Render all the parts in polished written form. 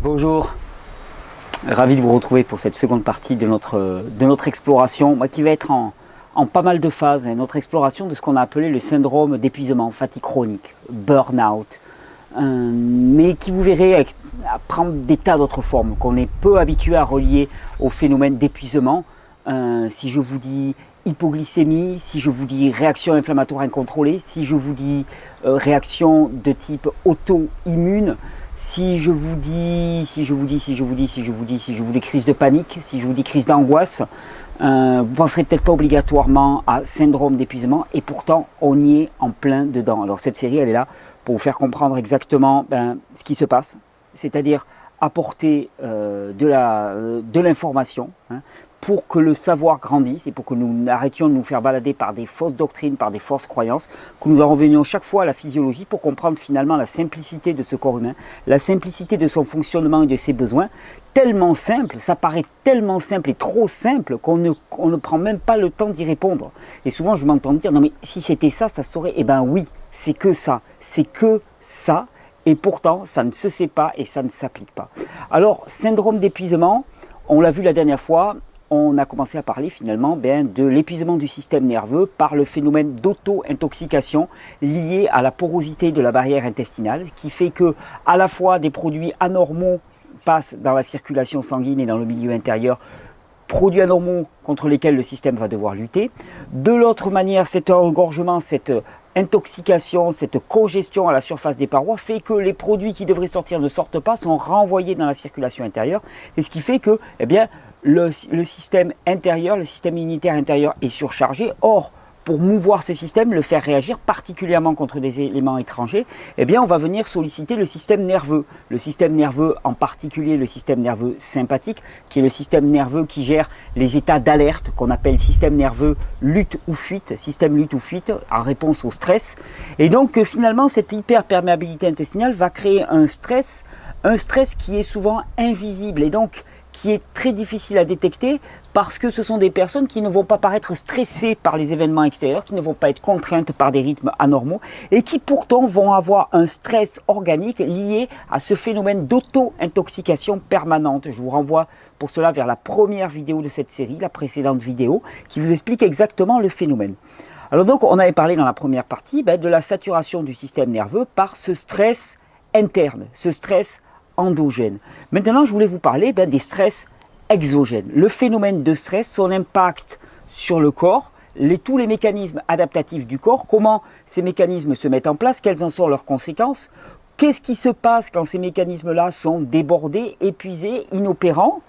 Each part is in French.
Bonjour, ravi de vous retrouver pour cette seconde partie de notre exploration, qui va être en pas mal de phases, notre exploration de ce qu'on a appelé le syndrome d'épuisement, fatigue chronique, burn-out, mais qui, vous verrez, prend des tas d'autres formes qu'on est peu habitué à relier au phénomène d'épuisement. Si je vous dis hypoglycémie, si je vous dis réaction inflammatoire incontrôlée, si je vous dis réaction de type auto-immune, si je vous dis crise de panique, si je vous dis crise d'angoisse, vous ne penserez peut-être pas obligatoirement à syndrome d'épuisement, et pourtant on y est en plein dedans. Alors cette série, elle est là pour vous faire comprendre exactement ce qui se passe, c'est-à-dire apporter de l'information, pour que le savoir grandisse et pour que nous arrêtions de nous faire balader par des fausses doctrines, par des fausses croyances, que nous en revenions chaque fois à la physiologie pour comprendre finalement la simplicité de ce corps humain, la simplicité de son fonctionnement et de ses besoins. Tellement simple, ça paraît tellement simple et trop simple qu'on ne prend même pas le temps d'y répondre. Et souvent je m'entends dire, non mais si c'était ça, ça saurait. Eh bien oui, c'est que ça, et pourtant ça ne se sait pas et ça ne s'applique pas. Alors, syndrome d'épuisement, on l'a vu la dernière fois, on a commencé à parler finalement de l'épuisement du système nerveux par le phénomène d'auto-intoxication lié à la porosité de la barrière intestinale, qui fait que à la fois des produits anormaux passent dans la circulation sanguine et dans le milieu intérieur, produits anormaux contre lesquels le système va devoir lutter. De l'autre manière, cet engorgement, cette intoxication, cette congestion à la surface des parois fait que les produits qui devraient sortir ne sortent pas, sont renvoyés dans la circulation intérieure, et ce qui fait que le système intérieur, le système immunitaire intérieur est surchargé. Or, pour mouvoir ce système, le faire réagir particulièrement contre des éléments étrangers, on va venir solliciter le système nerveux. Le système nerveux, en particulier le système nerveux sympathique, qui est le système nerveux qui gère les états d'alerte, qu'on appelle système nerveux lutte ou fuite, système lutte ou fuite, en réponse au stress. Et donc, finalement, cette hyperperméabilité intestinale va créer un stress qui est souvent invisible, et donc qui est très difficile à détecter parce que ce sont des personnes qui ne vont pas paraître stressées par les événements extérieurs, qui ne vont pas être contraintes par des rythmes anormaux et qui pourtant vont avoir un stress organique lié à ce phénomène d'auto-intoxication permanente. Je vous renvoie pour cela vers la première vidéo de cette série, la précédente vidéo, qui vous explique exactement le phénomène. Alors donc, on avait parlé dans la première partie de la saturation du système nerveux par ce stress interne, ce stress endogène. Maintenant, je voulais vous parler des stress exogènes. Le phénomène de stress, son impact sur le corps, tous les mécanismes adaptatifs du corps, comment ces mécanismes se mettent en place, quelles en sont leurs conséquences, qu'est-ce qui se passe quand ces mécanismes-là sont débordés, épuisés, inopérants,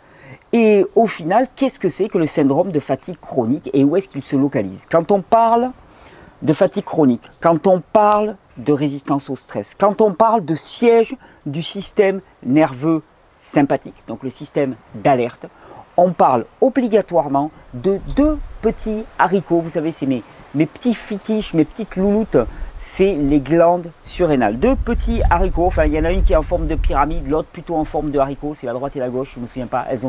et au final, qu'est-ce que c'est que le syndrome de fatigue chronique et où est-ce qu'il se localise? Quand on parle de fatigue chronique, quand on parle de résistance au stress, quand on parle de siège du système nerveux sympathique, donc le système d'alerte, on parle obligatoirement de deux petits haricots. Vous savez, c'est mes petits fitiches, mes petites louloutes, c'est les glandes surrénales. Deux petits haricots, enfin il y en a une qui est en forme de pyramide, l'autre plutôt en forme de haricot, c'est la droite et la gauche, je ne me souviens pas, elles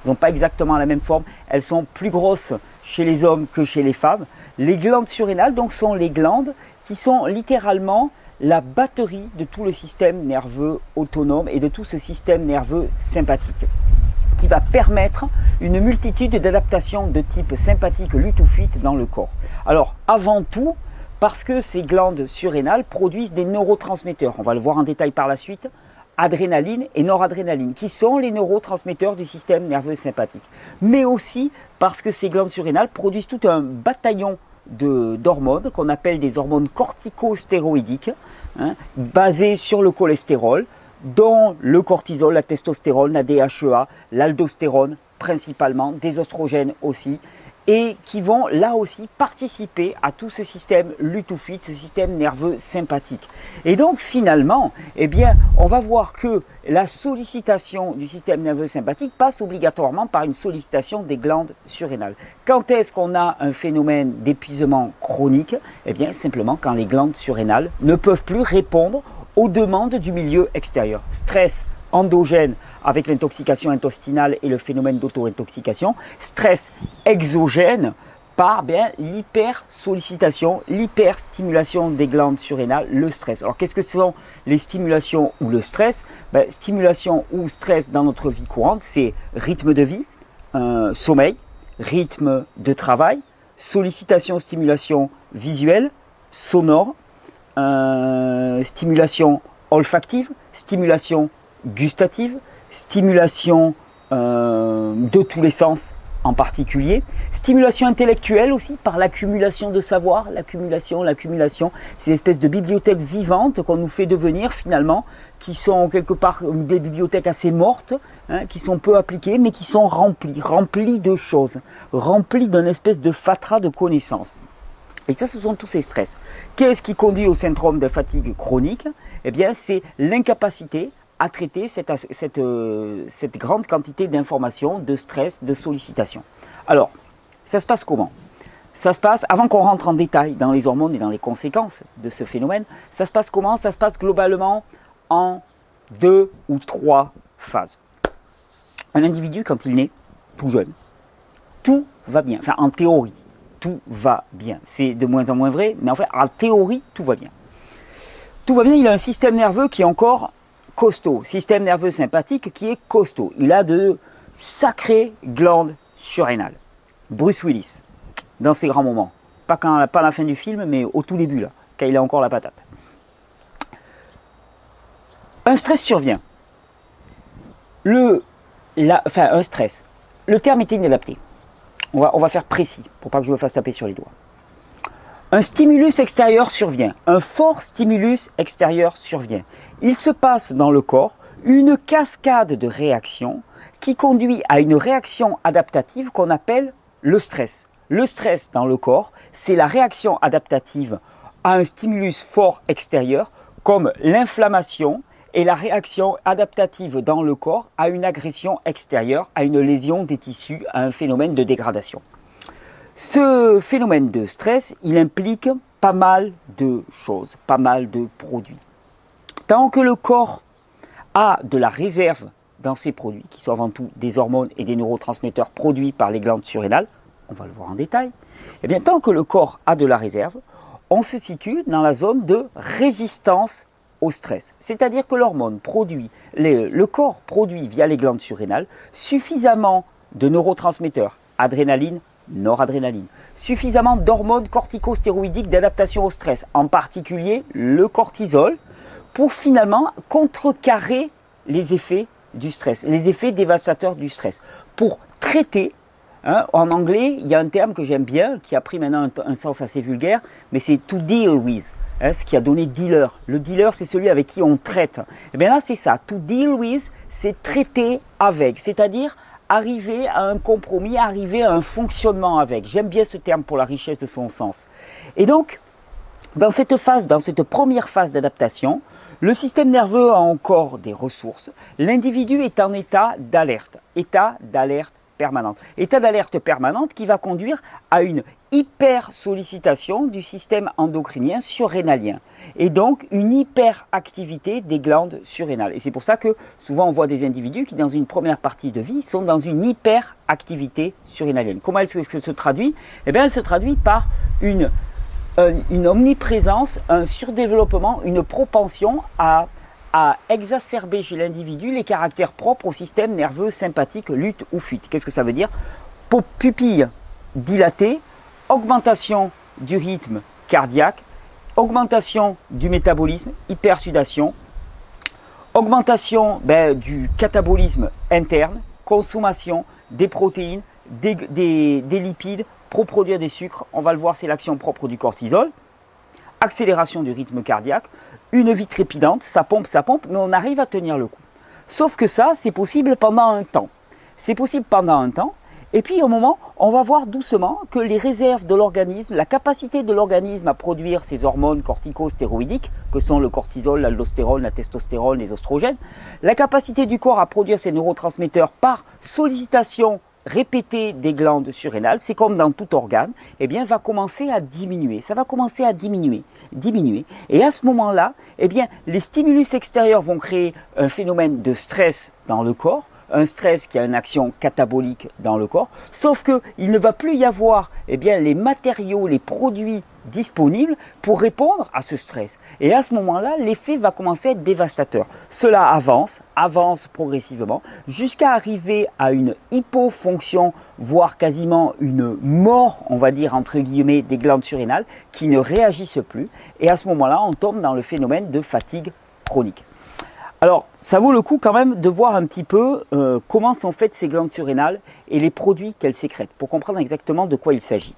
n'ont pas exactement la même forme, elles sont plus grosses chez les hommes que chez les femmes. Les glandes surrénales donc sont les glandes qui sont littéralement la batterie de tout le système nerveux autonome et de tout ce système nerveux sympathique, qui va permettre une multitude d'adaptations de type sympathique, lutte ou fuite dans le corps. Alors, avant tout, parce que ces glandes surrénales produisent des neurotransmetteurs, on va le voir en détail par la suite, adrénaline et noradrénaline, qui sont les neurotransmetteurs du système nerveux sympathique. Mais aussi parce que ces glandes surrénales produisent tout un bataillon d'hormones qu'on appelle des hormones corticostéroïdiques, basées sur le cholestérol, dont le cortisol, la testostérone, la DHEA, l'aldostérone principalement, des oestrogènes aussi, et qui vont là aussi participer à tout ce système lutte ou fuite, ce système nerveux sympathique. Et donc finalement, on va voir que la sollicitation du système nerveux sympathique passe obligatoirement par une sollicitation des glandes surrénales. Quand est-ce qu'on a un phénomène d'épuisement chronique? Simplement quand les glandes surrénales ne peuvent plus répondre aux demandes du milieu extérieur. Stress endogène avec l'intoxication intestinale et le phénomène d'auto-intoxication, stress exogène par l'hypersollicitation, l'hyperstimulation des glandes surrénales, le stress. Alors qu'est-ce que sont les stimulations ou le stress? Stimulation ou stress dans notre vie courante, c'est rythme de vie, sommeil, rythme de travail, sollicitation, stimulation visuelle, sonore, stimulation olfactive, stimulation gustative, stimulation de tous les sens en particulier, stimulation intellectuelle aussi par l'accumulation de savoir, l'accumulation, ces espèces de bibliothèques vivantes qu'on nous fait devenir finalement, qui sont quelque part des bibliothèques assez mortes, hein, qui sont peu appliquées, mais qui sont remplies de choses, remplies d'un espèce de fatras de connaissances. Et ça, ce sont tous ces stress. Qu'est-ce qui conduit au syndrome de fatigue chronique? Eh bien, c'est l'incapacité à traiter cette grande quantité d'informations, de stress, de sollicitations. Alors, ça se passe comment? Ça se passe, avant qu'on rentre en détail dans les hormones et dans les conséquences de ce phénomène, ça se passe comment? Ça se passe globalement en 2 ou 3 phases. Un individu, quand il naît, tout jeune, tout va bien. Enfin, en théorie, tout va bien. C'est de moins en moins vrai, mais en fait, en théorie, tout va bien. Tout va bien, il a un système nerveux qui est encore costaud, système nerveux sympathique qui est costaud. Il a de sacrées glandes surrénales. Bruce Willis, dans ses grands moments. Pas à la fin du film, mais au tout début, là, quand il a encore la patate. Un stress survient. Un stress. Le terme était inadapté. On va faire précis, pour pas que je me fasse taper sur les doigts. Un stimulus extérieur survient, un fort stimulus extérieur survient. Il se passe dans le corps une cascade de réactions qui conduit à une réaction adaptative qu'on appelle le stress. Le stress dans le corps, c'est la réaction adaptative à un stimulus fort extérieur comme l'inflammation et la réaction adaptative dans le corps à une agression extérieure, à une lésion des tissus, à un phénomène de dégradation. Ce phénomène de stress, il implique pas mal de choses, pas mal de produits. Tant que le corps a de la réserve dans ces produits, qui sont avant tout des hormones et des neurotransmetteurs produits par les glandes surrénales, on va le voir en détail, et bien tant que le corps a de la réserve, on se situe dans la zone de résistance au stress. C'est-à-dire que l'hormone produit, le corps produit via les glandes surrénales suffisamment de neurotransmetteurs, adrénaline, noradrénaline, suffisamment d'hormones corticostéroïdiques d'adaptation au stress, en particulier le cortisol, pour finalement contrecarrer les effets du stress, les effets dévastateurs du stress, pour traiter. En anglais, il y a un terme que j'aime bien, qui a pris maintenant un sens assez vulgaire, mais c'est to deal with, ce qui a donné dealer. Le dealer, c'est celui avec qui on traite. Et bien là, c'est ça, to deal with, c'est traiter avec, c'est-à-dire arriver à un compromis, arriver à un fonctionnement avec. J'aime bien ce terme pour la richesse de son sens. Et donc, dans cette première phase d'adaptation, le système nerveux a encore des ressources. L'individu est en état d'alerte permanente. État d'alerte permanente qui va conduire à une hypersollicitation du système endocrinien surrénalien et donc une hyperactivité des glandes surrénales. Et c'est pour ça que souvent on voit des individus qui dans une première partie de vie sont dans une hyperactivité surrénalienne. Comment elle se traduit? Eh bien elle se traduit par une omniprésence, un surdéveloppement, une propension à exacerber chez l'individu les caractères propres au système nerveux sympathique, lutte ou fuite. Qu'est-ce que ça veut dire? Pupille dilatée, augmentation du rythme cardiaque, augmentation du métabolisme, hypersudation, augmentation du catabolisme interne, consommation des protéines, des lipides pour produire des sucres. On va le voir, c'est l'action propre du cortisol. Accélération du rythme cardiaque, une vie trépidante, ça pompe, mais on arrive à tenir le coup. Sauf que ça, c'est possible pendant un temps. C'est possible pendant un temps, et puis au moment, on va voir doucement que les réserves de l'organisme, la capacité de l'organisme à produire ces hormones corticostéroïdiques, que sont le cortisol, l'aldostérone, la testostérone, les oestrogènes, la capacité du corps à produire ces neurotransmetteurs par sollicitation répétée des glandes surrénales, c'est comme dans tout organe, eh bien, va commencer à diminuer. Ça va commencer à diminuer. Et à ce moment-là, eh bien, les stimulus extérieurs vont créer un phénomène de stress dans le corps. un stress qui a une action catabolique dans le corps, sauf qu'il ne va plus y avoir eh bien, les matériaux, les produits disponibles pour répondre à ce stress. Et à ce moment-là, l'effet va commencer à être dévastateur. Cela avance progressivement, jusqu'à arriver à une hypofonction, voire quasiment une mort, on va dire entre guillemets, des glandes surrénales qui ne réagissent plus. Et à ce moment-là, on tombe dans le phénomène de fatigue chronique. Alors, ça vaut le coup quand même de voir un petit peu comment sont faites ces glandes surrénales et les produits qu'elles sécrètent, pour comprendre exactement de quoi il s'agit.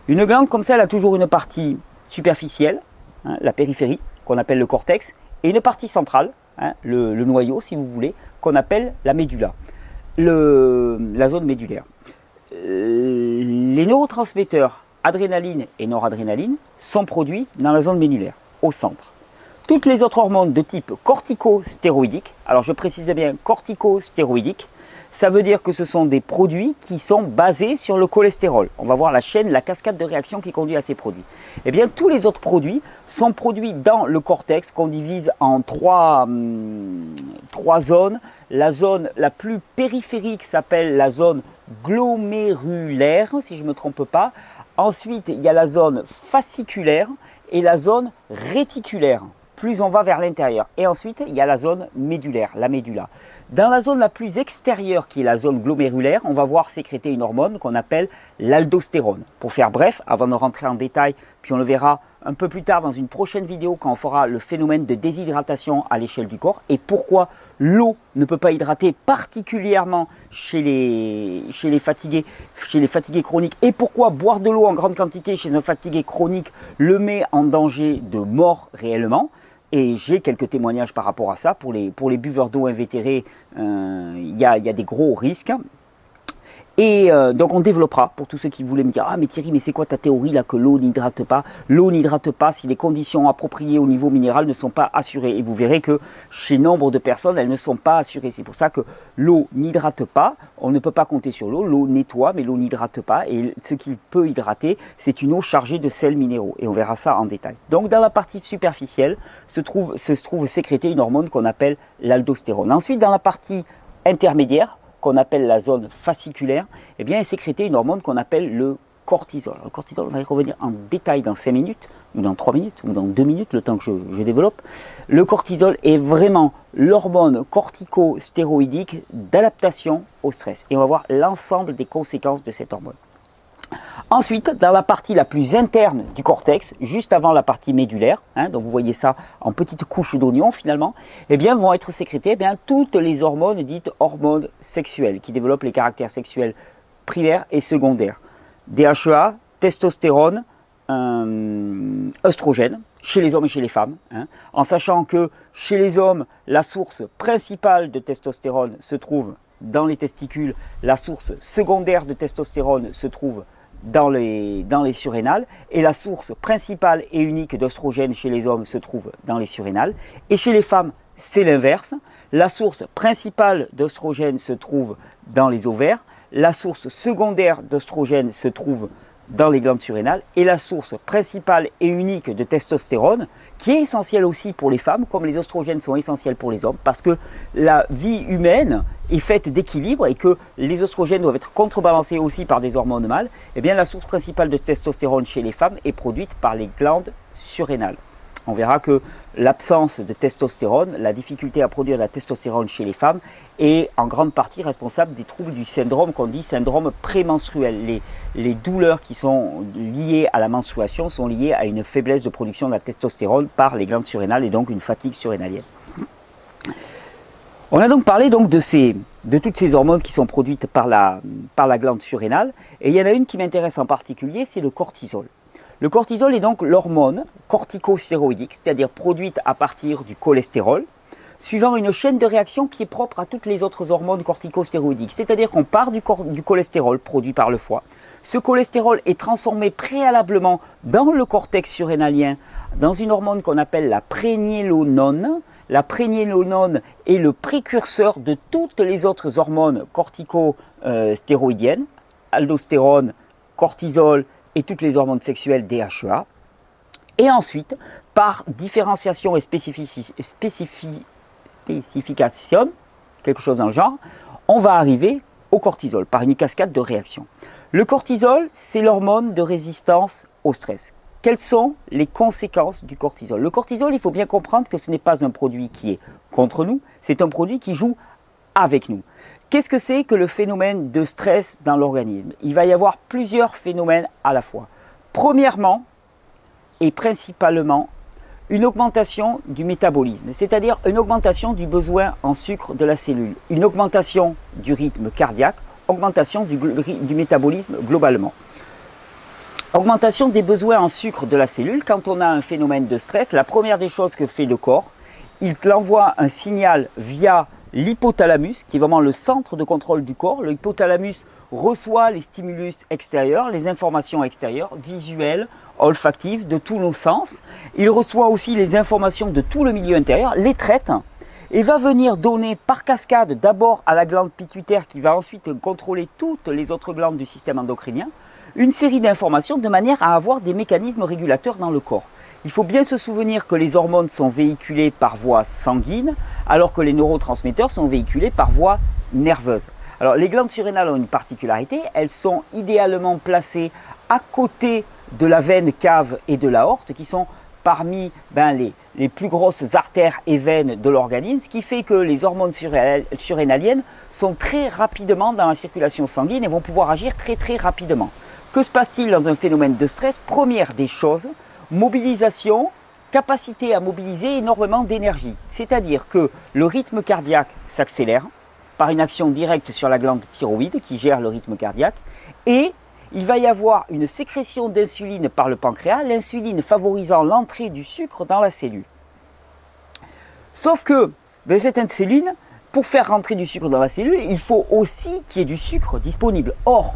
Une glande comme ça, elle a toujours une partie superficielle, hein, la périphérie, qu'on appelle le cortex, et une partie centrale, hein, le noyau si vous voulez, qu'on appelle la médulla, la zone médullaire. Les neurotransmetteurs adrénaline et noradrénaline sont produits dans la zone médullaire, au centre. Toutes les autres hormones de type corticostéroïdique, alors je précise bien corticostéroïdique, ça veut dire que ce sont des produits qui sont basés sur le cholestérol. On va voir la chaîne, la cascade de réactions qui conduit à ces produits. Eh bien, tous les autres produits sont produits dans le cortex qu'on divise en trois zones. La zone la plus périphérique s'appelle la zone glomérulaire, si je ne me trompe pas. Ensuite, il y a la zone fasciculaire et la zone réticulaire. Plus on va vers l'intérieur. Et ensuite, il y a la zone médullaire, la médulla. Dans la zone la plus extérieure, qui est la zone glomérulaire, on va voir sécréter une hormone qu'on appelle l'aldostérone. Pour faire bref, avant de rentrer en détail, puis on le verra un peu plus tard dans une prochaine vidéo quand on fera le phénomène de déshydratation à l'échelle du corps et pourquoi l'eau ne peut pas hydrater particulièrement chez les fatigués chroniques et pourquoi boire de l'eau en grande quantité chez un fatigué chronique le met en danger de mort réellement. Et j'ai quelques témoignages par rapport à ça. Pour les buveurs d'eau invétérés, il y a des gros risques. Et donc on développera, pour tous ceux qui voulaient me dire « Ah mais Thierry, mais c'est quoi ta théorie là que l'eau n'hydrate pas ?» L'eau n'hydrate pas si les conditions appropriées au niveau minéral ne sont pas assurées. Et vous verrez que chez nombre de personnes, elles ne sont pas assurées. C'est pour ça que l'eau n'hydrate pas. On ne peut pas compter sur l'eau. L'eau nettoie, mais l'eau n'hydrate pas. Et ce qui peut hydrater, c'est une eau chargée de sels minéraux. Et on verra ça en détail. Donc dans la partie superficielle se trouve sécrétée une hormone qu'on appelle l'aldostérone. Ensuite, dans la partie intermédiaire, qu'on appelle la zone fasciculaire, eh bien, est sécrétée une hormone qu'on appelle le cortisol. Le cortisol, on va y revenir en détail dans 5 minutes, ou dans 3 minutes, ou dans 2 minutes, le temps que je développe. Le cortisol est vraiment l'hormone corticostéroïdique d'adaptation au stress. Et on va voir l'ensemble des conséquences de cette hormone. Ensuite, dans la partie la plus interne du cortex, juste avant la partie médullaire, hein, donc vous voyez ça en petites couches d'oignons finalement, eh bien vont être sécrétées toutes les hormones dites hormones sexuelles, qui développent les caractères sexuels primaires et secondaires. DHEA, testostérone, œstrogène, chez les hommes et chez les femmes, hein, en sachant que chez les hommes, la source principale de testostérone se trouve dans les testicules, la source secondaire de testostérone se trouve dans les surrénales et la source principale et unique d'œstrogène chez les hommes se trouve dans les surrénales et chez les femmes c'est l'inverse, la source principale d'œstrogène se trouve dans les ovaires, la source secondaire d'œstrogène se trouve dans les glandes surrénales et la source principale et unique de testostérone qui est essentielle aussi pour les femmes comme les oestrogènes sont essentiels pour les hommes parce que la vie humaine est faite d'équilibre et que les oestrogènes doivent être contrebalancés aussi par des hormones mâles, et bien la source principale de testostérone chez les femmes est produite par les glandes surrénales. On verra que l'absence de testostérone, la difficulté à produire de la testostérone chez les femmes est en grande partie responsable des troubles du syndrome qu'on dit syndrome prémenstruel. Les douleurs qui sont liées à la menstruation sont liées à une faiblesse de production de la testostérone par les glandes surrénales et donc une fatigue surrénalienne. On a donc parlé de toutes ces hormones qui sont produites par la glande surrénale et il y en a une qui m'intéresse en particulier, c'est le cortisol. Le cortisol est donc l'hormone corticostéroïdique, c'est-à-dire produite à partir du cholestérol, suivant une chaîne de réaction qui est propre à toutes les autres hormones corticostéroïdiques. C'est-à-dire qu'on part du cholestérol produit par le foie. Ce cholestérol est transformé préalablement dans le cortex surrénalien dans une hormone qu'on appelle la prégnénolone. La prégnénolone est le précurseur de toutes les autres hormones corticostéroïdiennes, aldostérone, cortisol, et toutes les hormones sexuelles DHEA. Et ensuite, par différenciation et spécification, quelque chose dans le genre, on va arriver au cortisol par une cascade de réactions. Le cortisol, c'est l'hormone de résistance au stress. Quelles sont les conséquences du cortisol? Le cortisol, il faut bien comprendre que ce n'est pas un produit qui est contre nous, c'est un produit qui joue avec nous. Qu'est-ce que c'est que le phénomène de stress dans l'organisme? Il va y avoir plusieurs phénomènes à la fois. Premièrement et principalement, une augmentation du métabolisme, c'est-à-dire une augmentation du besoin en sucre de la cellule, une augmentation du rythme cardiaque, augmentation du métabolisme globalement. Augmentation des besoins en sucre de la cellule. Quand on a un phénomène de stress, la première des choses que fait le corps, il envoie un signal via l'hypothalamus, qui est vraiment le centre de contrôle du corps. L'hypothalamus reçoit les stimulus extérieurs, les informations extérieures, visuelles, olfactives, de tous nos sens. Il reçoit aussi les informations de tout le milieu intérieur, les traite, et va venir donner par cascade d'abord à la glande pituitaire qui va ensuite contrôler toutes les autres glandes du système endocrinien, une série d'informations de manière à avoir des mécanismes régulateurs dans le corps. Il faut bien se souvenir que les hormones sont véhiculées par voie sanguine, alors que les neurotransmetteurs sont véhiculés par voie nerveuse. Alors les glandes surrénales ont une particularité, elles sont idéalement placées à côté de la veine cave et de l'aorte, qui sont parmi les plus grosses artères et veines de l'organisme, ce qui fait que les hormones surrénaliennes sont très rapidement dans la circulation sanguine et vont pouvoir agir très rapidement. Que se passe-t-il dans un phénomène de stress? Première des choses, mobilisation, capacité à mobiliser énormément d'énergie. C'est-à-dire que le rythme cardiaque s'accélère par une action directe sur la glande thyroïde qui gère le rythme cardiaque, et il va y avoir une sécrétion d'insuline par le pancréas, l'insuline favorisant l'entrée du sucre dans la cellule. Sauf que cette insuline, pour faire rentrer du sucre dans la cellule, il faut aussi qu'il y ait du sucre disponible. Or,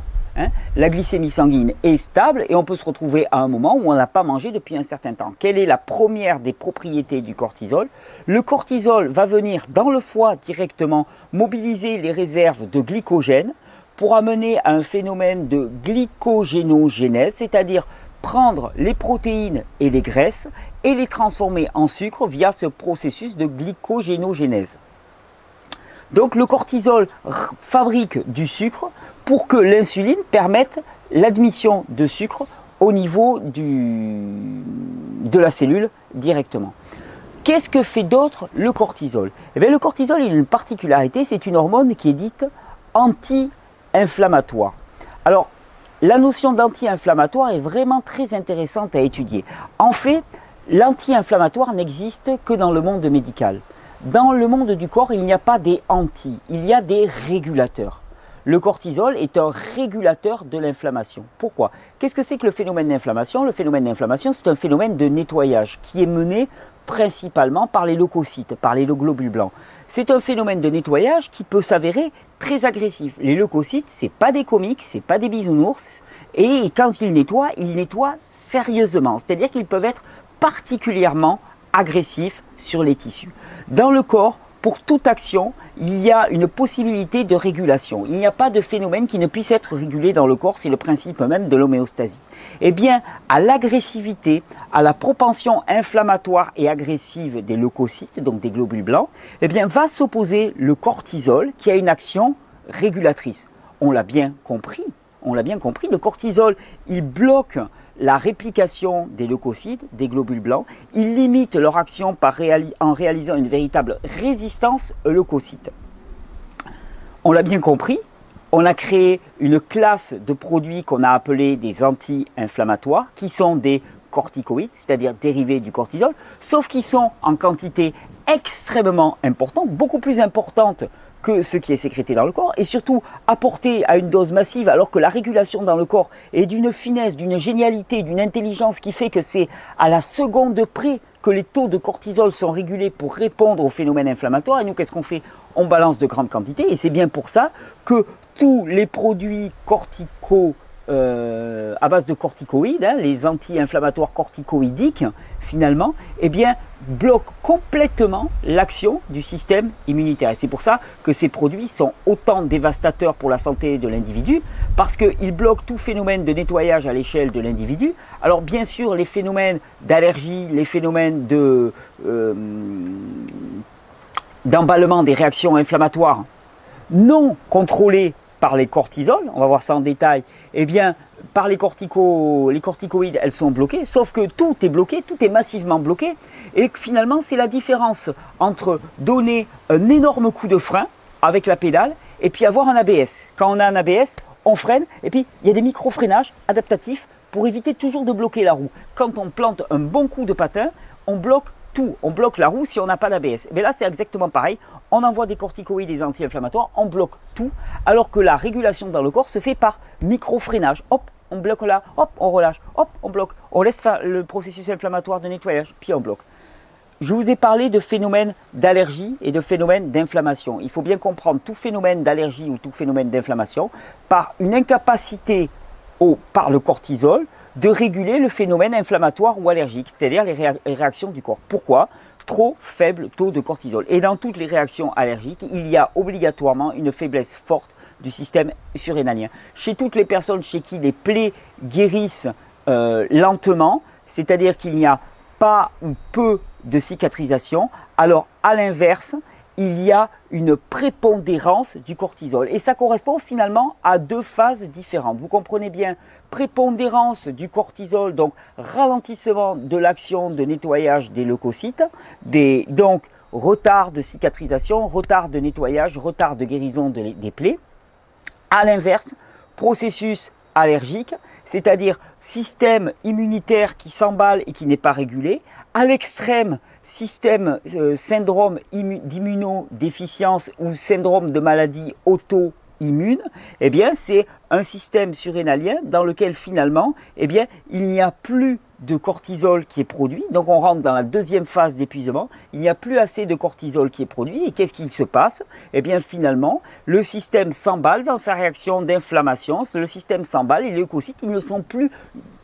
la glycémie sanguine est stable et on peut se retrouver à un moment où on n'a pas mangé depuis un certain temps. Quelle est la première des propriétés du cortisol? Le cortisol va venir dans le foie directement mobiliser les réserves de glycogène pour amener à un phénomène de glycogénogénèse, c'est-à-dire prendre les protéines et les graisses et les transformer en sucre via ce processus de glycogénogénèse. Donc le cortisol fabrique du sucre pour que l'insuline permette l'admission de sucre au niveau de la cellule directement. Qu'est-ce que fait d'autre le cortisol? Eh bien, le cortisol, il a une particularité, c'est une hormone qui est dite anti-inflammatoire. Alors, la notion d'anti-inflammatoire est vraiment très intéressante à étudier. En fait, l'anti-inflammatoire n'existe que dans le monde médical. Dans le monde du corps, il n'y a pas des anti, il y a des régulateurs. Le cortisol est un régulateur de l'inflammation. Pourquoi? Qu'est-ce que c'est que le phénomène d'inflammation? Le phénomène d'inflammation, c'est un phénomène de nettoyage qui est mené principalement par les leucocytes, par les globules blancs. C'est un phénomène de nettoyage qui peut s'avérer très agressif. Les leucocytes, c'est pas des comiques, c'est pas des bisounours, et quand ils nettoient sérieusement. C'est-à-dire qu'ils peuvent être particulièrement agressifs sur les tissus. Dans le corps, pour toute action, il y a une possibilité de régulation. Il n'y a pas de phénomène qui ne puisse être régulé dans le corps, c'est le principe même de l'homéostasie. Eh bien, à l'agressivité, à la propension inflammatoire et agressive des leucocytes, donc des globules blancs, eh bien, va s'opposer le cortisol qui a une action régulatrice. On l'a bien compris, le cortisol, il bloque la réplication des leucocytes, des globules blancs, il limite leur action en réalisant une véritable résistance aux leucocytes. On l'a bien compris, on a créé une classe de produits qu'on a appelés des anti-inflammatoires, qui sont des corticoïdes, c'est-à-dire dérivés du cortisol, sauf qu'ils sont en quantité extrêmement importante, beaucoup plus importante que ce qui est sécrété dans le corps, et surtout apporté à une dose massive, alors que la régulation dans le corps est d'une finesse, d'une génialité, d'une intelligence qui fait que c'est à la seconde près que les taux de cortisol sont régulés pour répondre aux phénomènes inflammatoires. Et nous, qu'est-ce qu'on fait? On balance de grandes quantités, et c'est bien pour ça que tous les produits à base de corticoïdes, les anti-inflammatoires corticoïdiques, finalement, eh bien, bloquent complètement l'action du système immunitaire. Et c'est pour ça que ces produits sont autant dévastateurs pour la santé de l'individu, parce qu'ils bloquent tout phénomène de nettoyage à l'échelle de l'individu. Alors bien sûr, les phénomènes d'allergie, les phénomènes d'emballement des réactions inflammatoires non contrôlées par les cortisols, on va voir ça en détail, eh bien, par les corticoïdes, elles sont bloquées, sauf que tout est bloqué, tout est massivement bloqué, et que finalement, c'est la différence entre donner un énorme coup de frein avec la pédale, et puis avoir un ABS. Quand on a un ABS, on freine, et puis il y a des micro-freinages adaptatifs pour éviter toujours de bloquer la roue. Quand on plante un bon coup de patin, on bloque tout, on bloque la roue si on n'a pas d'ABS. Mais là, c'est exactement pareil. On envoie des corticoïdes, des anti-inflammatoires, on bloque tout, alors que la régulation dans le corps se fait par micro-freinage. Hop, on bloque là, hop, on relâche, hop, on bloque. On laisse faire le processus inflammatoire de nettoyage, puis on bloque. Je vous ai parlé de phénomènes d'allergie et de phénomènes d'inflammation. Il faut bien comprendre tout phénomène d'allergie ou tout phénomène d'inflammation par une incapacité par le cortisol de réguler le phénomène inflammatoire ou allergique, c'est-à-dire les réactions du corps. Pourquoi? Trop faible taux de cortisol. Et dans toutes les réactions allergiques, il y a obligatoirement une faiblesse forte du système surrénalien. Chez toutes les personnes chez qui les plaies guérissent lentement, c'est-à-dire qu'il n'y a pas ou peu de cicatrisation, alors à l'inverse, il y a une prépondérance du cortisol. Et ça correspond finalement à deux phases différentes. Vous comprenez bien, prépondérance du cortisol, donc ralentissement de l'action de nettoyage des leucocytes, donc retard de cicatrisation, retard de nettoyage, retard de guérison des plaies. À l'inverse, processus allergique, c'est-à-dire système immunitaire qui s'emballe et qui n'est pas régulé. À l'extrême, syndrome d'immunodéficience ou syndrome de maladie auto-immune, eh bien, c'est un système surrénalien dans lequel finalement, eh bien, il n'y a plus de cortisol qui est produit. Donc, on rentre dans la deuxième phase d'épuisement. Il n'y a plus assez de cortisol qui est produit. Et qu'est-ce qu'il se passe? Eh bien, finalement, le système s'emballe dans sa réaction d'inflammation. Le système s'emballe et les leucocytes, ils ne sont plus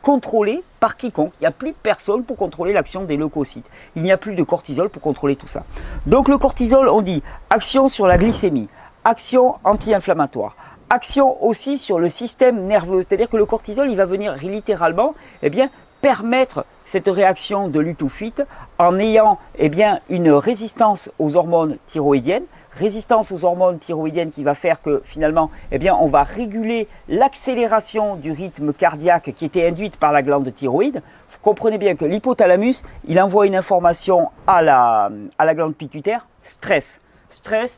contrôlés par quiconque. Il n'y a plus personne pour contrôler l'action des leucocytes. Il n'y a plus de cortisol pour contrôler tout ça. Donc, le cortisol, on dit action sur la glycémie, action anti-inflammatoire, action aussi sur le système nerveux. C'est-à-dire que le cortisol, il va venir littéralement, eh bien, permettre cette réaction de lutte ou fuite en ayant eh bien, une résistance aux hormones thyroïdiennes, qui va faire que finalement eh bien, on va réguler l'accélération du rythme cardiaque qui était induite par la glande thyroïde. Vous comprenez bien que l'hypothalamus, il envoie une information à la glande pituitaire, stress,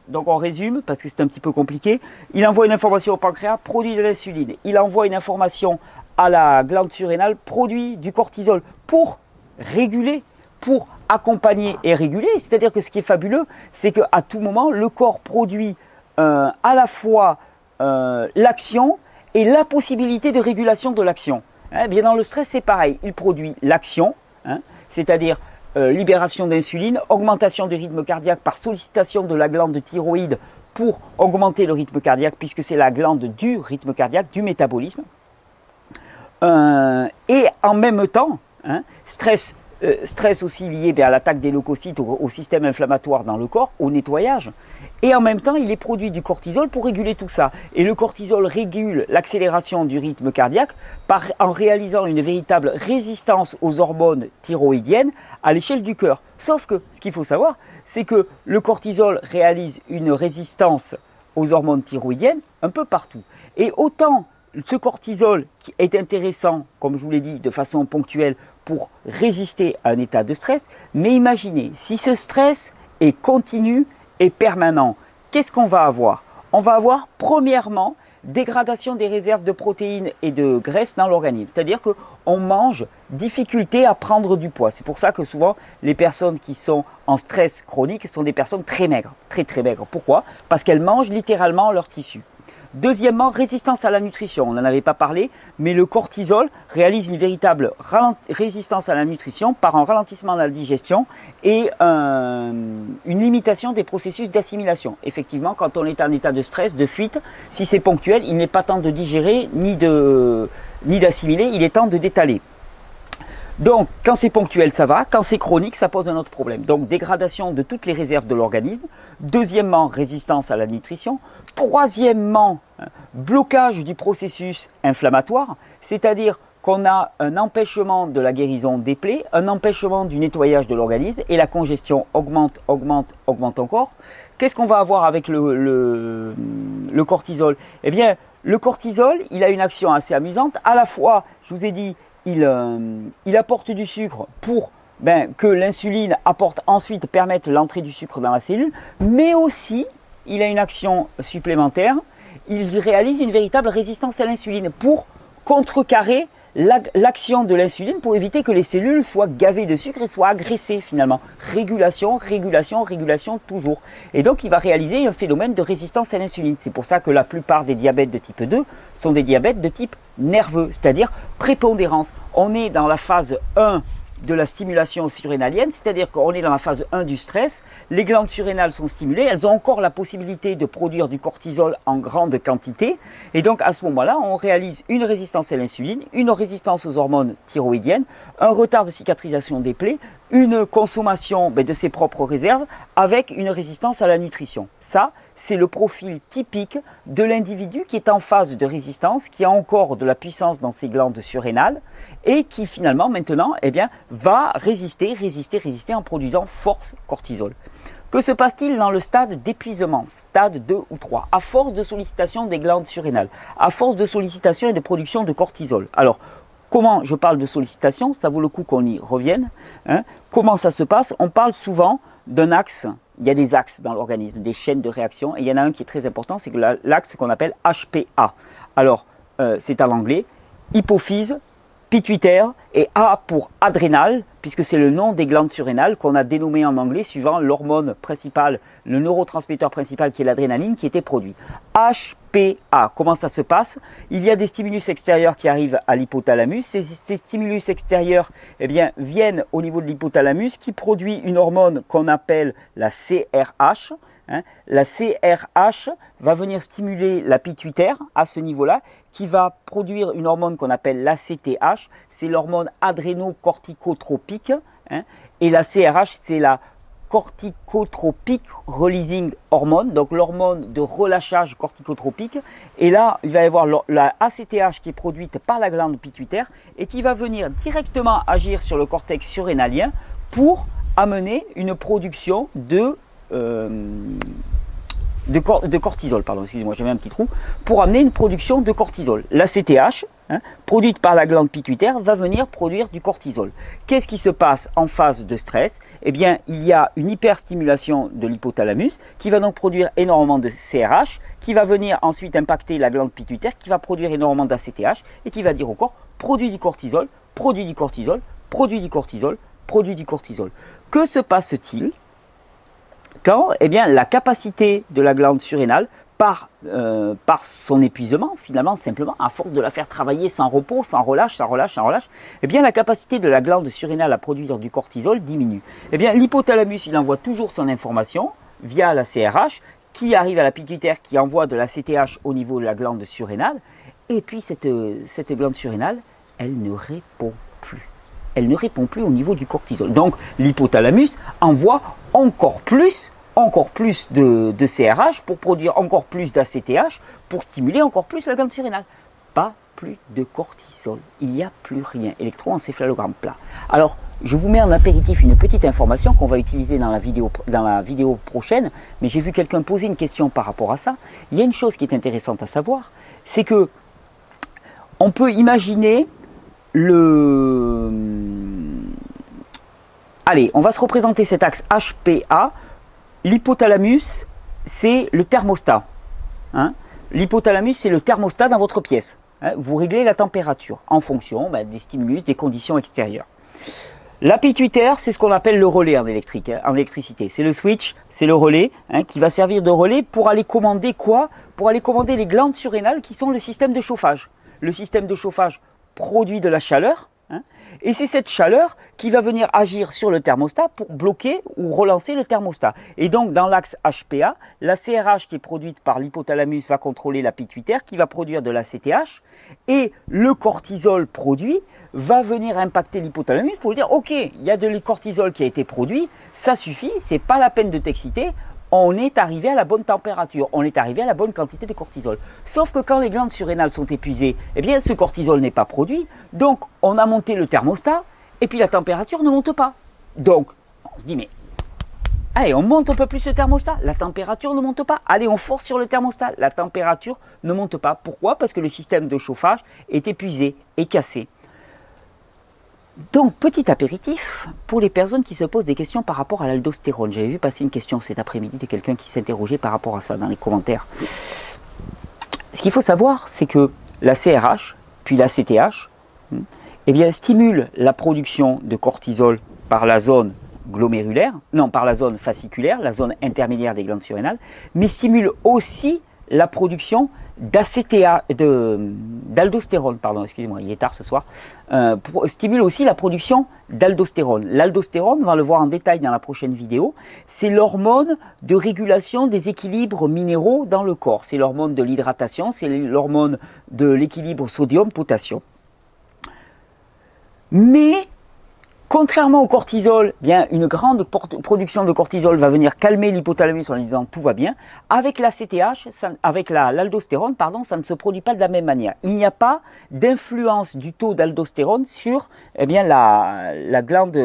donc on résume parce que c'est un petit peu compliqué, il envoie une information au pancréas, produit de l'insuline, il envoie une information à la glande surrénale, produit du cortisol pour réguler, pour accompagner et réguler. C'est-à-dire que ce qui est fabuleux, c'est qu'à tout moment, le corps produit à la fois l'action et la possibilité de régulation de l'action. Hein, bien dans le stress, c'est pareil. Il produit l'action, hein, c'est-à-dire libération d'insuline, augmentation du rythme cardiaque par sollicitation de la glande thyroïde pour augmenter le rythme cardiaque, puisque c'est la glande du rythme cardiaque, du métabolisme. Et en même temps, hein, stress aussi lié à l'attaque des leucocytes, au système inflammatoire dans le corps, au nettoyage. Et en même temps, il est produit du cortisol pour réguler tout ça. Et le cortisol régule l'accélération du rythme cardiaque en réalisant une véritable résistance aux hormones thyroïdiennes à l'échelle du cœur. Sauf que, ce qu'il faut savoir, c'est que le cortisol réalise une résistance aux hormones thyroïdiennes un peu partout. Et autant ce cortisol qui est intéressant, comme je vous l'ai dit, de façon ponctuelle pour résister à un état de stress. Mais imaginez, si ce stress est continu et permanent, qu'est-ce qu'on va avoir? On va avoir, premièrement, dégradation des réserves de protéines et de graisses dans l'organisme. C'est-à-dire qu'on mange, difficulté à prendre du poids. C'est pour ça que souvent, les personnes qui sont en stress chronique sont des personnes très maigres, très maigres. Pourquoi? Parce qu'elles mangent littéralement leur tissu. Deuxièmement, résistance à la nutrition. On n'en avait pas parlé, mais le cortisol réalise une véritable résistance à la nutrition par un ralentissement de la digestion et une limitation des processus d'assimilation. Effectivement, quand on est en état de stress, de fuite, si c'est ponctuel, il n'est pas temps de digérer ni d'assimiler, il est temps de détaler. Donc, quand c'est ponctuel, ça va. Quand c'est chronique, ça pose un autre problème. Donc, dégradation de toutes les réserves de l'organisme. Deuxièmement, résistance à la nutrition. Troisièmement, blocage du processus inflammatoire, c'est-à-dire qu'on a un empêchement de la guérison des plaies, un empêchement du nettoyage de l'organisme et la congestion augmente, augmente, augmente encore. Qu'est-ce qu'on va avoir avec le cortisol? Eh bien, le cortisol, il a une action assez amusante. À la fois, je vous ai dit, il apporte du sucre pour que l'insuline permette l'entrée du sucre dans la cellule, mais aussi, il a une action supplémentaire. Il réalise une véritable résistance à l'insuline pour contrecarrer l'action de l'insuline pour éviter que les cellules soient gavées de sucre et soient agressées finalement. Régulation, régulation, régulation toujours. Et donc il va réaliser un phénomène de résistance à l'insuline. C'est pour ça que la plupart des diabètes de type 2 sont des diabètes de type nerveux, c'est-à-dire prépondérance. On est dans la phase 1 de la stimulation surrénalienne, c'est-à-dire qu'on est dans la phase 1 du stress, les glandes surrénales sont stimulées, elles ont encore la possibilité de produire du cortisol en grande quantité, et donc à ce moment-là, on réalise une résistance à l'insuline, une résistance aux hormones thyroïdiennes, un retard de cicatrisation des plaies, une consommation de ses propres réserves, avec une résistance à la nutrition. Ça, c'est le profil typique de l'individu qui est en phase de résistance, qui a encore de la puissance dans ses glandes surrénales et qui finalement maintenant va résister en produisant force cortisol. Que se passe-t-il dans le stade d'épuisement, stade 2 ou 3, à force de sollicitation des glandes surrénales, à force de sollicitation et de production de cortisol? Alors, comment je parle de sollicitation? Ça vaut le coup qu'on y revienne. Comment ça se passe? On parle souvent d'un axe. Il y a des axes dans l'organisme, des chaînes de réaction. Et il y en a un qui est très important, c'est l'axe qu'on appelle HPA. Alors, c'est à l'anglais, hypophyse, pituitaire, et A pour adrénal, puisque c'est le nom des glandes surrénales qu'on a dénommé en anglais suivant l'hormone principale, le neurotransmetteur principal qui est l'adrénaline qui était produit. HPA, comment ça se passe? Il y a des stimulus extérieurs qui arrivent à l'hypothalamus. Ces stimulus extérieurs viennent au niveau de l'hypothalamus qui produit une hormone qu'on appelle la CRH. La CRH va venir stimuler la pituitaire à ce niveau-là, qui va produire une hormone qu'on appelle l'ACTH, c'est l'hormone adrénocorticotropique, et la CRH, c'est la corticotropic releasing hormone, donc l'hormone de relâchage corticotropique. Et là, il va y avoir la ACTH qui est produite par la glande pituitaire et qui va venir directement agir sur le cortex surrénalien pour amener une production de cortisol, pardon, excusez-moi, j'ai mis un petit trou, pour amener une production de cortisol. La CTH, produite par la glande pituitaire, va venir produire du cortisol. Qu'est-ce qui se passe en phase de stress? Eh bien, il y a une hyperstimulation de l'hypothalamus qui va donc produire énormément de CRH, qui va venir ensuite impacter la glande pituitaire, qui va produire énormément d'ACTH et qui va dire au corps, produit du cortisol, produit du cortisol, produit du cortisol, produit du cortisol. Que se passe-t-il quand la capacité de la glande surrénale, par son épuisement, finalement, simplement, à force de la faire travailler sans repos, sans relâche, la capacité de la glande surrénale à produire du cortisol diminue. L'hypothalamus, il envoie toujours son information via la CRH, qui arrive à la pituitaire, qui envoie de la CTH au niveau de la glande surrénale, et puis cette glande surrénale, elle ne répond plus. Elle ne répond plus au niveau du cortisol. Donc, l'hypothalamus envoie encore plus de CRH pour produire encore plus d'ACTH pour stimuler encore plus la glande surrénale. Pas plus de cortisol. Il n'y a plus rien. Électroencéphalogramme plat. Alors, je vous mets en apéritif une petite information qu'on va utiliser dans la vidéo prochaine, mais j'ai vu quelqu'un poser une question par rapport à ça. Il y a une chose qui est intéressante à savoir, c'est que on peut imaginer Allez, on va se représenter cet axe HPA. L'hypothalamus, c'est le thermostat. L'hypothalamus, c'est le thermostat dans votre pièce. Vous réglez la température en fonction des stimulus, des conditions extérieures. La pituitaire, c'est ce qu'on appelle le relais en électricité. C'est le switch, c'est le relais qui va servir de relais pour aller commander quoi? Pour aller commander les glandes surrénales qui sont le système de chauffage. Le système de chauffage produit de la chaleur, et c'est cette chaleur qui va venir agir sur le thermostat pour bloquer ou relancer le thermostat. Et donc dans l'axe HPA, la CRH qui est produite par l'hypothalamus va contrôler la pituitaire qui va produire de la CTH, et le cortisol produit va venir impacter l'hypothalamus pour lui dire ok, il y a de le cortisol qui a été produit, ça suffit, c'est pas la peine de t'exciter, on est arrivé à la bonne température, on est arrivé à la bonne quantité de cortisol. Sauf que quand les glandes surrénales sont épuisées, eh bien ce cortisol n'est pas produit, donc on a monté le thermostat, et puis la température ne monte pas. Donc, on se dit, mais allez, on monte un peu plus le thermostat, la température ne monte pas. Allez, on force sur le thermostat, la température ne monte pas. Pourquoi? Parce que le système de chauffage est épuisé, est cassé. Donc, petit apéritif pour les personnes qui se posent des questions par rapport à l'aldostérone. J'avais vu passer une question cet après-midi de quelqu'un qui s'interrogeait par rapport à ça dans les commentaires. Ce qu'il faut savoir, c'est que la CRH, puis la CTH, eh bien, stimule la production de cortisol par la zone glomérulaire, non, par la zone fasciculaire, la zone intermédiaire des glandes surrénales, mais stimule aussi la production d'aldostérone, pardon, excusez-moi, il est tard ce soir, stimule aussi la production d'aldostérone. L'aldostérone, on va le voir en détail dans la prochaine vidéo, c'est l'hormone de régulation des équilibres minéraux dans le corps. C'est l'hormone de l'hydratation, c'est l'hormone de l'équilibre sodium-potassium. Mais contrairement au cortisol, bien, une grande production de cortisol va venir calmer l'hypothalamus en lui disant tout va bien. Avec la CTH, avec l'aldostérone, pardon, ça ne se produit pas de la même manière. Il n'y a pas d'influence du taux d'aldostérone sur eh bien, la glande,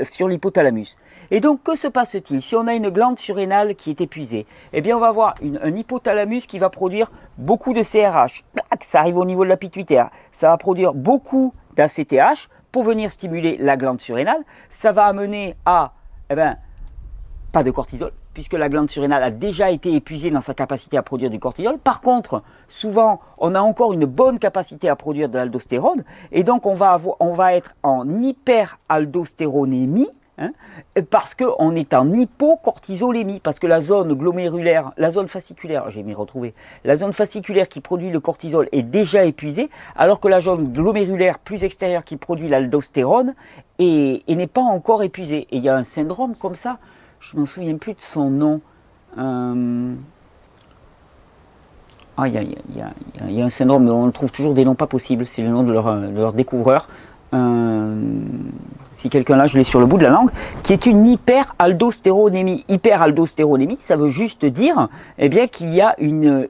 sur l'hypothalamus. Et donc, que se passe-t-il? Si on a une glande surrénale qui est épuisée, eh bien, on va avoir un hypothalamus qui va produire beaucoup de CRH. Ça arrive au niveau de la pituitaire. Ça va produire beaucoup d'ACTH pour venir stimuler la glande surrénale. Ça va amener à, eh ben, pas de cortisol, puisque la glande surrénale a déjà été épuisée dans sa capacité à produire du cortisol. Par contre, souvent, on a encore une bonne capacité à produire de l'aldostérone, et donc on va être en hyperaldostéronémie, hein, parce qu'on est en hypocortisolémie, parce que la zone glomérulaire, la zone fasciculaire, je vais m'y retrouver, la zone fasciculaire qui produit le cortisol est déjà épuisée, alors que la zone glomérulaire plus extérieure qui produit l'aldostérone n'est pas encore épuisée. Et il y a un syndrome comme ça, je ne m'en souviens plus de son nom. Il y a un syndrome, on trouve toujours des noms pas possibles, c'est le nom de leur découvreur. Si quelqu'un là, je l'ai sur le bout de la langue, qui est une hyperaldostéronémie. Hyperaldostéronémie, ça veut juste dire eh bien, qu'il y a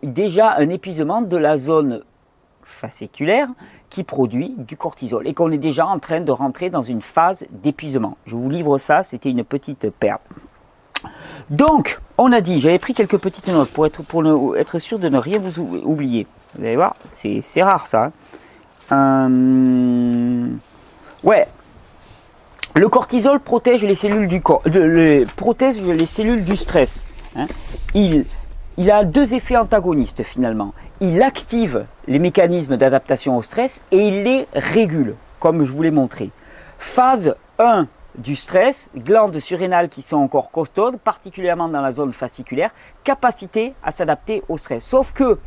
déjà un épuisement de la zone fasciculaire qui produit du cortisol et qu'on est déjà en train de rentrer dans une phase d'épuisement. Je vous livre ça, c'était une petite perle. Donc, on a dit, j'avais pris quelques petites notes pour être sûr de ne rien vous oublier. Vous allez voir, c'est rare ça. Ouais. Le cortisol protège les cellules du corps, protège les cellules du stress. Hein. Il a deux effets antagonistes finalement. Il active les mécanismes d'adaptation au stress et il les régule, comme je vous l'ai montré. Phase 1 du stress, glandes surrénales qui sont encore costaudes, particulièrement dans la zone fasciculaire, capacité à s'adapter au stress. Sauf que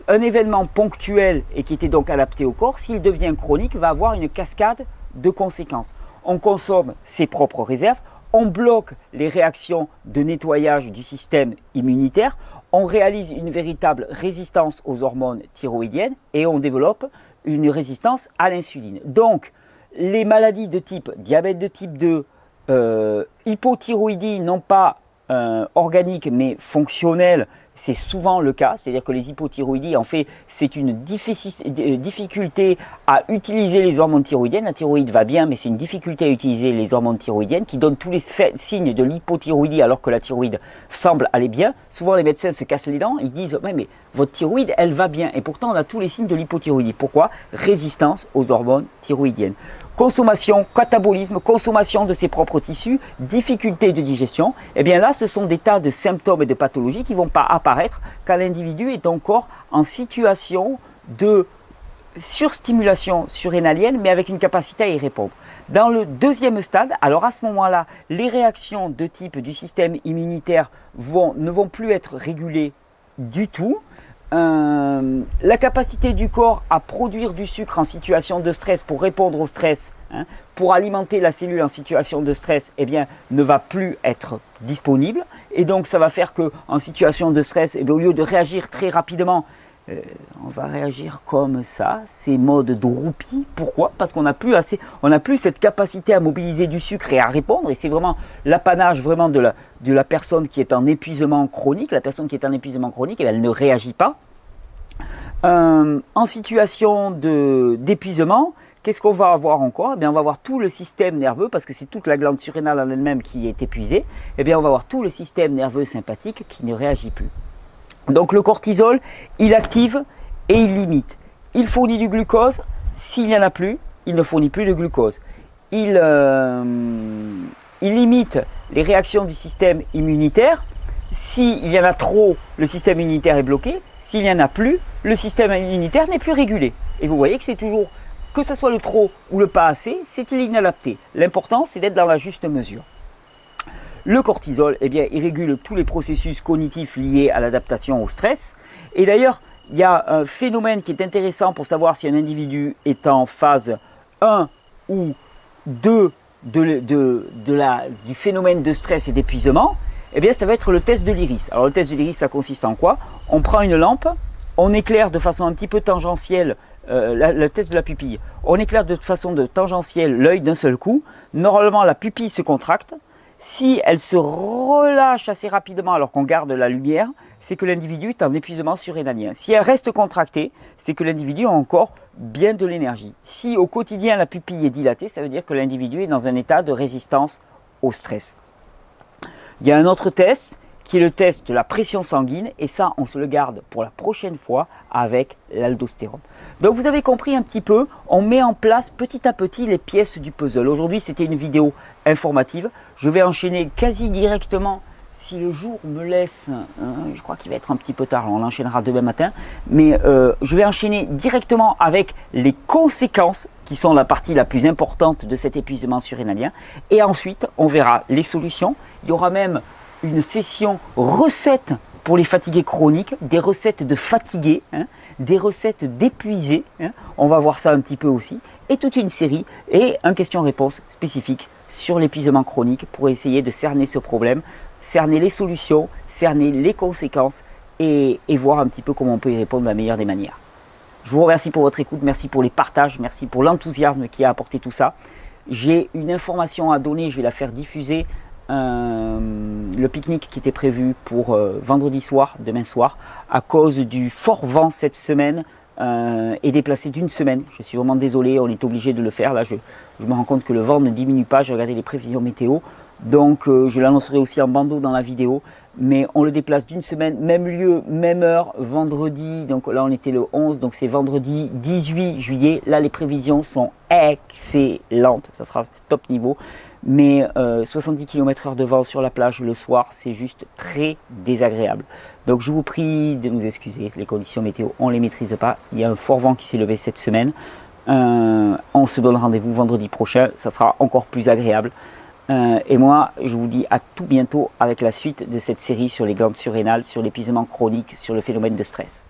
un événement ponctuel et qui était donc adapté au corps, s'il devient chronique, va avoir une cascade de conséquences. On consomme ses propres réserves, on bloque les réactions de nettoyage du système immunitaire, on réalise une véritable résistance aux hormones thyroïdiennes et on développe une résistance à l'insuline. Donc, les maladies de type diabète de type 2, hypothyroïdie, non pas organique mais fonctionnelle, c'est souvent le cas, c'est-à-dire que les hypothyroïdies, en fait, c'est une difficulté à utiliser les hormones thyroïdiennes. La thyroïde va bien, mais c'est une difficulté à utiliser les hormones thyroïdiennes qui donnent tous les signes de l'hypothyroïdie alors que la thyroïde semble aller bien. Souvent, les médecins se cassent les dents, ils disent « mais votre thyroïde, elle va bien ». Et pourtant, on a tous les signes de l'hypothyroïdie. Pourquoi? Résistance aux hormones thyroïdiennes. Consommation, catabolisme, consommation de ses propres tissus, difficulté de digestion, eh bien là, ce sont des tas de symptômes et de pathologies qui ne vont pas apparaître quand l'individu est encore en situation de surstimulation surrénalienne, mais avec une capacité à y répondre. Dans le deuxième stade, alors à ce moment-là, les réactions de type du système immunitaire ne vont plus être régulées du tout. La capacité du corps à produire du sucre en situation de stress pour répondre au stress, hein, pour alimenter la cellule en situation de stress, eh bien, ne va plus être disponible. Et donc, ça va faire qu'en situation de stress, eh bien, au lieu de réagir très rapidement, On va réagir comme ça, c'est mode droupie. Pourquoi? Parce qu'on n'a plus assez, on n'a plus cette capacité à mobiliser du sucre et à répondre. Et c'est vraiment l'apanage vraiment de la personne qui est en épuisement chronique. La personne qui est en épuisement chronique, elle ne réagit pas. En situation d'épuisement, qu'est-ce qu'on va avoir encore? Eh bien, on va avoir tout le système nerveux, parce que c'est toute la glande surrénale en elle-même qui est épuisée. Eh bien, on va avoir tout le système nerveux sympathique qui ne réagit plus. Donc le cortisol, il active et il limite. Il fournit du glucose. S'il n'y en a plus, il ne fournit plus de glucose. Il limite les réactions du système immunitaire. S'il y en a trop, le système immunitaire est bloqué. S'il n'y en a plus, le système immunitaire n'est plus régulé. Et vous voyez que c'est toujours, que ce soit le trop ou le pas assez, c'est l'inadapté. L'important, c'est d'être dans la juste mesure. Le cortisol, eh bien, il régule tous les processus cognitifs liés à l'adaptation au stress. Et d'ailleurs, il y a un phénomène qui est intéressant pour savoir si un individu est en phase 1 ou 2 du phénomène de stress et d'épuisement. Eh bien, ça va être le test de l'iris. Alors, le test de l'iris, ça consiste en quoi? On prend une lampe, on éclaire de façon un petit peu tangentielle le test de la pupille. On éclaire de façon tangentielle l'œil d'un seul coup. Normalement, la pupille se contracte. Si elle se relâche assez rapidement alors qu'on garde la lumière, c'est que l'individu est en épuisement surrénalien. Si elle reste contractée, c'est que l'individu a encore bien de l'énergie. Si au quotidien la pupille est dilatée, ça veut dire que l'individu est dans un état de résistance au stress. Il y a un autre test qui est le test de la pression sanguine, et ça on se le garde pour la prochaine fois avec l'aldostérone. Donc vous avez compris un petit peu, on met en place petit à petit les pièces du puzzle. Aujourd'hui c'était une vidéo informative, je vais enchaîner quasi directement, si le jour me laisse, je crois qu'il va être un petit peu tard, on l'enchaînera demain matin, mais je vais enchaîner directement avec les conséquences qui sont la partie la plus importante de cet épuisement surrénalien, et ensuite on verra les solutions. Il y aura même une session recettes pour les fatigués chroniques, des recettes de fatigués, des recettes d'épuisés, on va voir ça un petit peu aussi, et toute une série, et un question-réponse spécifique sur l'épuisement chronique pour essayer de cerner ce problème, cerner les solutions, cerner les conséquences, et voir un petit peu comment on peut y répondre de la meilleure des manières. Je vous remercie pour votre écoute, merci pour les partages, merci pour l'enthousiasme qui a apporté tout ça. J'ai une information à donner, je vais la faire diffuser. Le pique-nique qui était prévu pour vendredi soir, demain soir, à cause du fort vent cette semaine, est déplacé d'une semaine. Je suis vraiment désolé, on est obligé de le faire. Là, je me rends compte que le vent ne diminue pas. J'ai regardé les prévisions météo, donc je l'annoncerai aussi en bandeau dans la vidéo. Mais on le déplace d'une semaine, même lieu, même heure, vendredi. Donc là, on était le 11, donc c'est vendredi 18 juillet. Là, les prévisions sont excellentes. Ça sera top niveau. Mais 70 km/h de vent sur la plage le soir, c'est juste très désagréable. Donc je vous prie de nous excuser, les conditions météo, on ne les maîtrise pas. Il y a un fort vent qui s'est levé cette semaine. On se donne rendez-vous vendredi prochain, ça sera encore plus agréable. Et moi, je vous dis à tout bientôt avec la suite de cette série sur les glandes surrénales, sur l'épuisement chronique, sur le phénomène de stress.